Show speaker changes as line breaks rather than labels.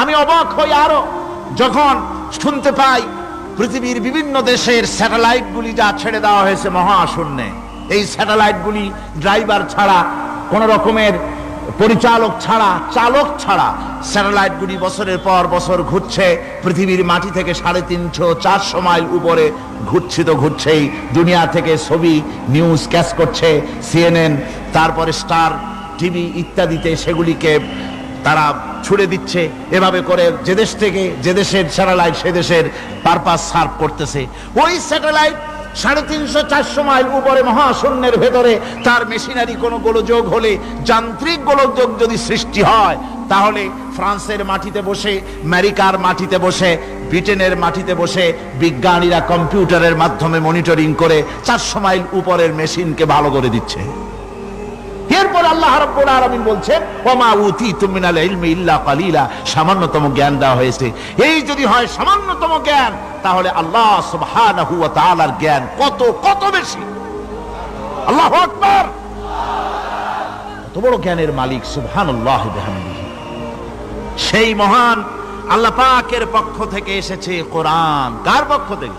আমি অবাক হই আরো যখন শুনতে পাই পৃথিবীর বিভিন্ন দেশের স্যাটেলাইট গুলি যা ছেড়ে দেওয়া হয়েছে মহাশূন্যে, এই স্যাটেলাইট গুলি ড্রাইভার ছাড়া, কোন রকমের পরিচালক ছাড়া, চালক ছাড়া স্যাটেলাইট গুলি বছরের পর বছর ঘুরছে পৃথিবীর মাটি থেকে 350-400 মাইল উপরে ঘুরছে, তো ঘুরছেই। দুনিয়া থেকে ছবি নিউজ ক্যাচ করছে CNN, তারপরে স্টার টিভি ইত্যাদিতে সেগুলিকে তারা ছুড়ে দিচ্ছে। এভাবে করে যে দেশ থেকে যে দেশের স্যাটেলাইট সে দেশের পারপাস সার্ভ করতেছে। ওই স্যাটেলাইট 350-400 মাইল উপরে মহাশূন্যের ভেতরে তার মেশিনারি কোনো গোলযোগ হলে, যান্ত্রিক গোলযোগ যদি সৃষ্টি হয়, তাহলে ফ্রান্সের মাটিতে বসে, আমেরিকার মাটিতে বসে, ব্রিটেনের মাটিতে বসে বিজ্ঞানীরা কম্পিউটারের মাধ্যমে মনিটরিং করে 400 মাইল উপরের মেশিনকে ভালো করে দিচ্ছে। এরপর আল্লাহ রাব্বুল আলামিন বলছেন, ওমা উতীতুম মিনাল ইলমি ইল্লা কালিলা, সামান্যতম জ্ঞান দেওয়া হয়েছে। এই যদি হয় সামান্যতম জ্ঞান, তাহলে আল্লাহ সুবহানাহু ওয়া তাআলার জ্ঞান কত কত বেশি। আল্লাহু আকবার। কত বড় জ্ঞানের মালিক সুবহানাল্লাহি বিহামদিহি। সেই মহান আল্লাহ পাকের পক্ষ থেকে এসেছে কোরআন। কার পক্ষ থেকে?